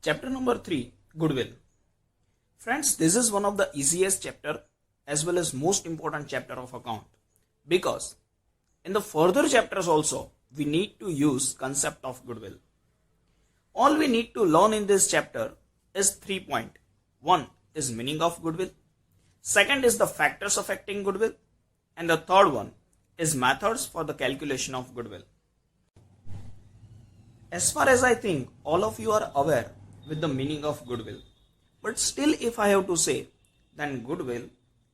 Chapter number 3, Goodwill. Friends, this is one of the easiest chapter as well as most important chapter of account, because in the further chapters also we need to use concept of goodwill. All we need to learn in this chapter is 3 points. One is meaning of goodwill, second is the factors affecting goodwill, and the third one is methods for the calculation of goodwill. As far as I think all of you are aware with the meaning of goodwill, but still if I have to say, then goodwill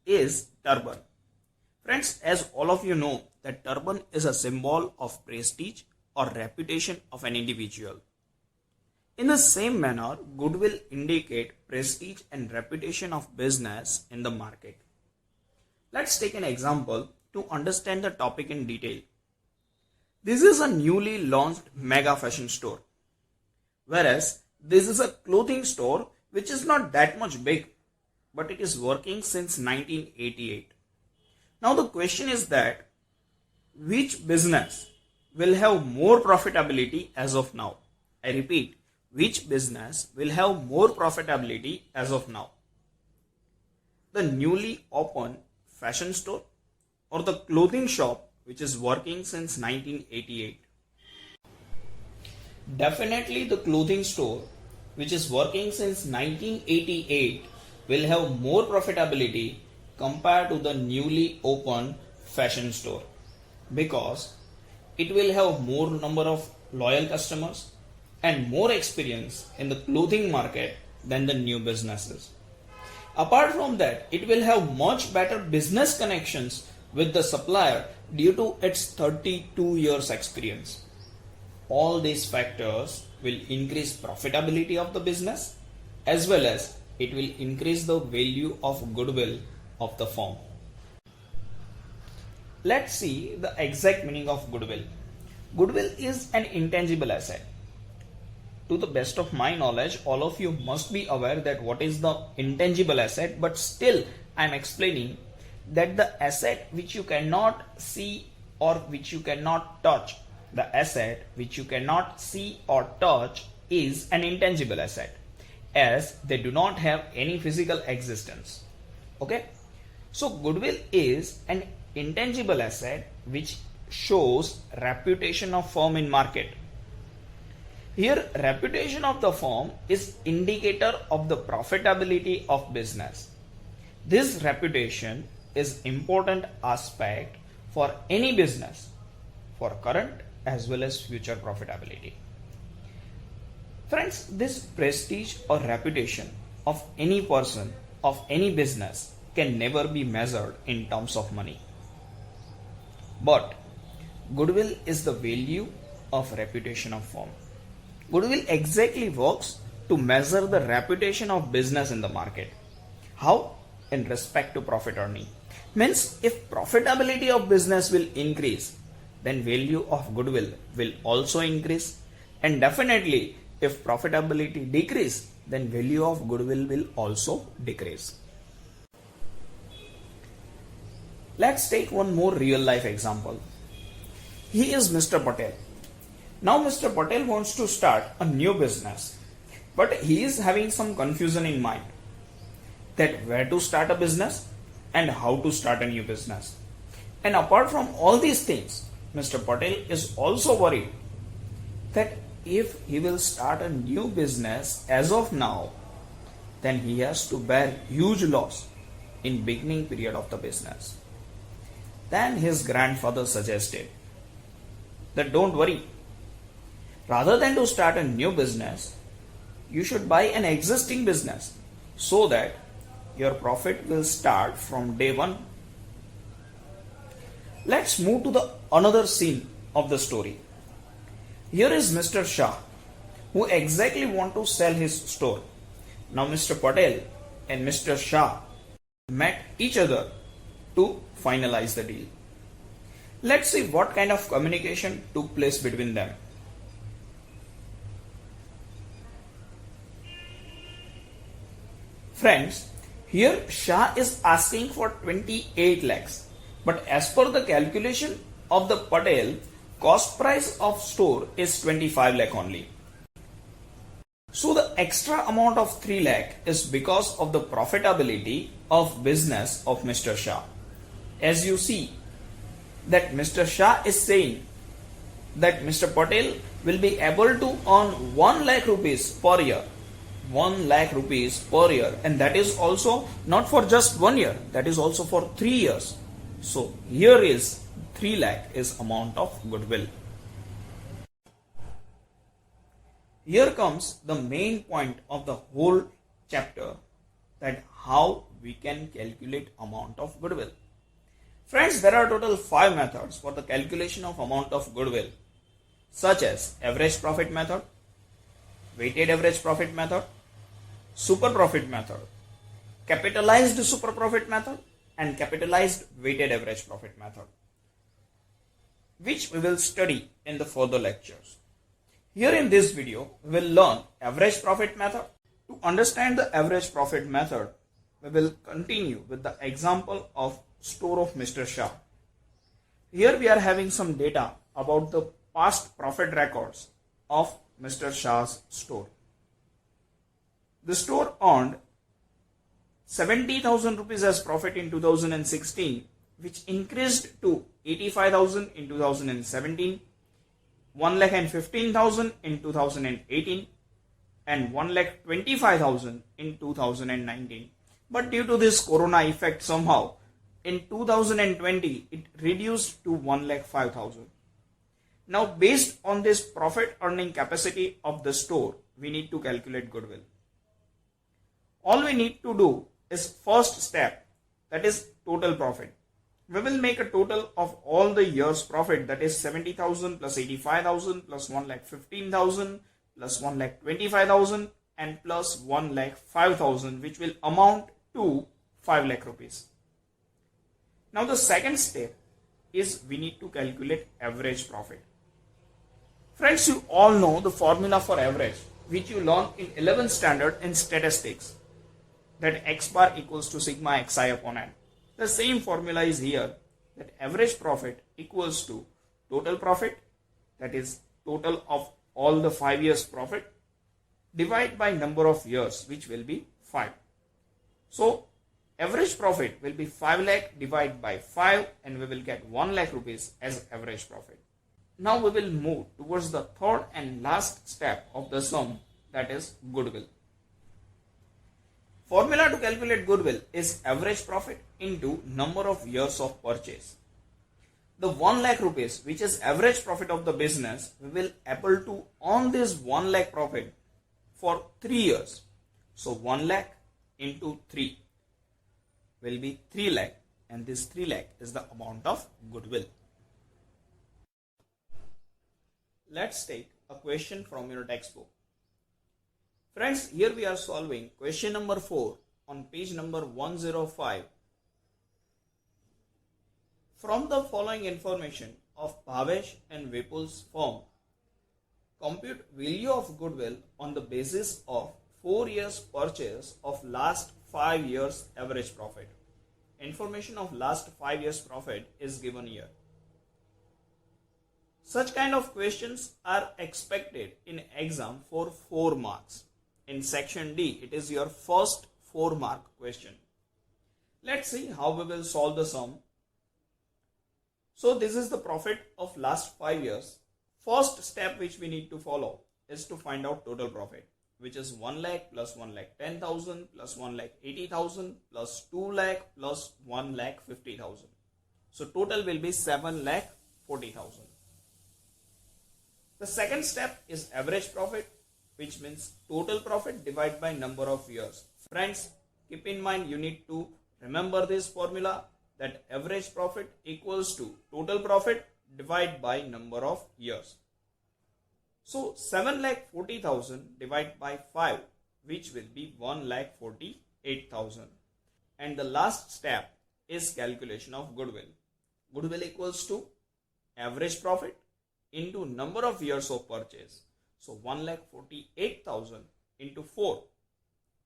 is turban. Friends, as all of you know that turban is a symbol of prestige or reputation of an individual. In the same manner, goodwill indicate prestige and reputation of business in the market. Let's take an example to understand the topic in detail. This is a newly launched mega fashion store, whereas this is a clothing store which is not that much big, but it is working since 1988. Now the question is that which business will have more profitability as of now? I repeat, which business will have more profitability as of now? The newly opened fashion store or the clothing shop which is working since 1988? Definitely the clothing store which is working since 1988 will have more profitability compared to the newly opened fashion store, because it will have more number of loyal customers and more experience in the clothing market than the new businesses. Apart from that, it will have much better business connections with the supplier due to its 32 years experience. All these factors will increase profitability of the business, as well as it will increase the value of goodwill of the firm. Let's see the exact meaning of goodwill. Goodwill is an intangible asset. To the best of my knowledge, all of you must be aware that what is the intangible asset, but still I am explaining that the asset which you cannot see or which you cannot touch, the asset which you cannot see or touch is an intangible asset, as they do not have any physical existence. Okay? So goodwill is an intangible asset which shows reputation of firm in market. Here, reputation of the firm is indicator of the profitability of business. This reputation is important aspect for any business for current as well as future profitability. Friends, this prestige or reputation of any person, of any business can never be measured in terms of money. But goodwill is the value of reputation of firm. Goodwill exactly works to measure the reputation of business in the market. How? In respect to profit earning. Means if profitability of business will increase, then value of goodwill will also increase, and definitely if profitability decrease, then value of goodwill will also decrease. Let's take one more real life example. He is Mr. Patel. Now Mr. Patel wants to start a new business, but he is having some confusion in mind that where to start a business and how to start a new business. And apart from all these things, Mr. Patel is also worried that if he will start a new business as of now, then he has to bear huge loss in beginning period of the business. Then his grandfather suggested that don't worry, rather than to start a new business, you should buy an existing business so that your profit will start from day one. Let's move to the another scene of the story. Here is Mr. Shah, who exactly want to sell his store. Now Mr. Patel and Mr. Shah met each other to finalize the deal. Let's see what kind of communication took place between them. Friends, here Shah is asking for 28 lakhs, but as per the calculation of the Patel, cost price of store is 25 lakh only. So the The extra amount of 3 lakh is because of the profitability of business of Mr. Shah. As you see that Mr. Shah is saying that Mr. Patel will be able to earn 1 lakh rupees per year. 1 lakh rupees per year, and that is also not for just 1 year, that is also for 3 years. So here is 3 lakh is amount of goodwill. Here comes the main point of the whole chapter, that how we can calculate amount of goodwill. Friends, there are total 5 methods for the calculation of amount of goodwill, such as average profit method, weighted average profit method, super profit method, capitalized super profit method, and capitalized weighted average profit method, which we will study in the further lectures. Here in this video, we will learn average profit method. To understand the average profit method, we will continue with the example of store of Mr. Shah. Here we are having some data about the past profit records of Mr. Shah's store. The store earned 70,000 rupees as profit in 2016, which increased to 85,000 in 2017, 1,15,000 in 2018, and 1,25,000 in 2019. But due to this corona effect, somehow in 2020 it reduced to 1,05,000. Now, based on this profit earning capacity of the store, we need to calculate goodwill. All we need to do is first step, that is total profit. We will make a total of all the year's profit, that is 70,000 plus 85,000 plus 1,15,000 plus 1,25,000 and plus 1,05,000, which will amount to 5 lakh rupees. Now the second step is we need to calculate average profit. Friends, you all know the formula for average, which you learned in 11th standard in statistics, that x bar equals to sigma xi upon n. The same formula is here, that average profit equals to total profit, that is total of all the 5 years profit, divided by number of years, which will be 5. So average profit will be 5 lakh divided by 5, and we will get 1 lakh rupees as average profit. Now we will move towards the third and last step of the sum, that is goodwill. Formula to calculate goodwill is average profit into number of years of purchase. The 1 lakh rupees, which is average profit of the business, we will able to earn this 1 lakh profit for 3 years. So 1 lakh into 3 will be 3 lakh, and this 3 lakh is the amount of goodwill. Let's take a question from your textbook. Friends, here we are solving question number 4 on page number 105. From the following information of Bhavesh and Vipul's firm, compute value of goodwill on the basis of 4 years purchase of last 5 years average profit. Information of last 5 years profit is given here. Such kind of questions are expected in exam for 4 marks. In section D, it is your first 4 mark question. Let's see how we will solve the sum. So this is the profit of last 5 years. First step which we need to follow is to find out total profit, which is 1 lakh plus 1,10,000 plus 1,80,000 plus 2 lakh plus 1,50,000. So total will be 7,40,000. The second step is average profit, which means total profit divided by number of years. Friends, keep in mind, you need to remember this formula, that average profit equals to total profit divided by number of years. So 7,40,000 divided by 5, which will be 1,48,000. And the last step is calculation of goodwill. Goodwill equals to average profit into number of years of purchase. So 1,48,000 into 4,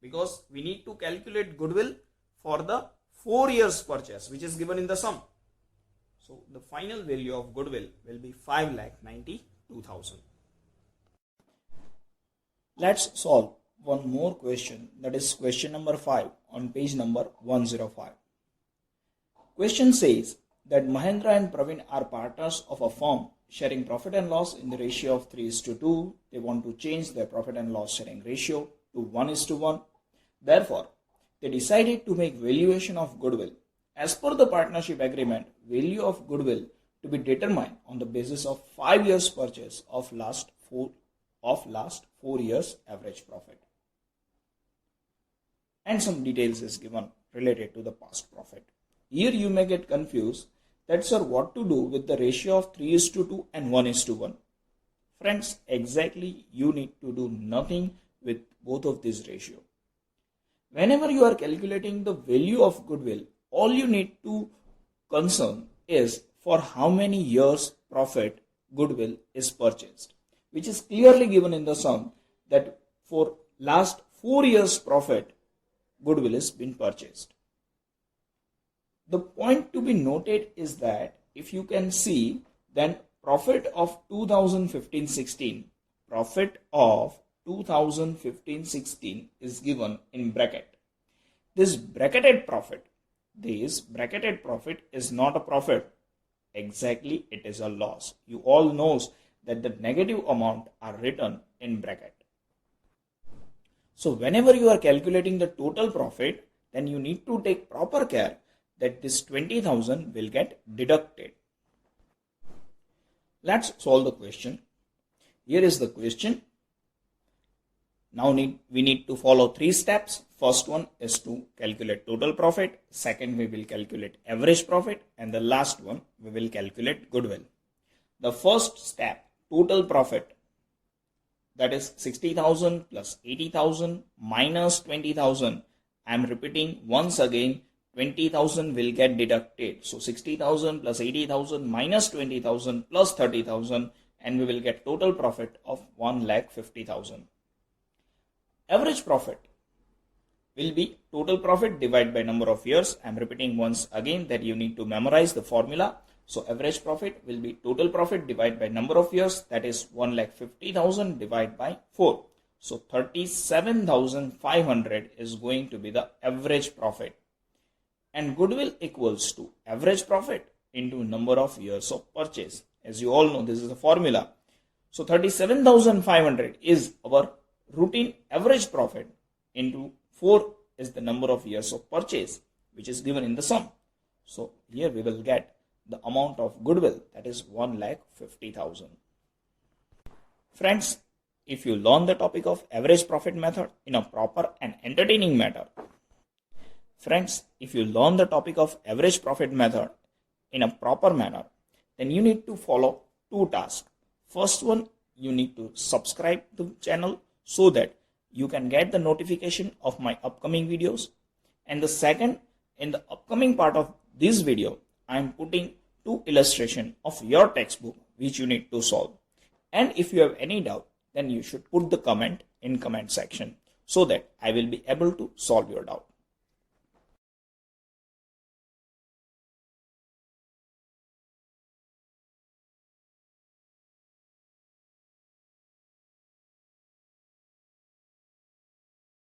because we need to calculate goodwill for the 4 years purchase, which is given in the sum. So the final value of goodwill will be 5,92,000. Let's solve one more question, that is question number 5 on page number 105. Question says that Mahendra and Praveen are partners of a firm sharing profit and loss in the ratio of 3:2. They want to change their profit and loss sharing ratio to 1:1. Therefore, they decided to make valuation of goodwill. As per the partnership agreement, value of goodwill to be determined on the basis of 5 years purchase of last 4 years average profit. And some details is given related to the past profit. Here you may get confused that, sir, what to do with the ratio of 3:2 and 1:1. Friends, exactly you need to do nothing with both of these ratio. Whenever you are calculating the value of goodwill, all you need to concern is for how many years profit goodwill is purchased, which is clearly given in the sum that for last 4 years profit goodwill is been purchased. The point to be noted is that if you can see, then profit of 2015-16 is given in bracket. This bracketed profit is not a profit. Exactly, it is a loss. You all knows that the negative amount are written in bracket. So whenever you are calculating the total profit, then you need to take proper care that this 20,000 will get deducted. Let's solve the question. Here is the question. Now we need to follow 3 steps. First one is to calculate total profit. Second, we will calculate average profit. And the last one, we will calculate goodwill. The first step, total profit, that is 60,000 plus 80,000 minus 20,000. I am repeating once again, 20,000 will get deducted. So 60,000 plus 80,000 minus 20,000 plus 30,000, and we will get total profit of 1,50,000. Average profit will be total profit divided by number of years. I am repeating once again that you need to memorize the formula. So average profit will be total profit divided by number of years, that is 1,50,000 divided by 4. So 37,500 is going to be the average profit. And goodwill equals to average profit into number of years of purchase. As you all know, this is the formula. So 37,500 is our routine average profit into 4 is the number of years of purchase, which is given in the sum. So here we will get the amount of goodwill, that is 1,50,000. Friends, if you learn the topic of average profit method in a proper and entertaining manner, then you need to follow 2 tasks. First one, you need to subscribe to the channel so that you can get the notification of my upcoming videos. And the second, in the upcoming part of this video, I am putting 2 illustrations of your textbook which you need to solve. And if you have any doubt, then you should put the comment in comment section so that I will be able to solve your doubt.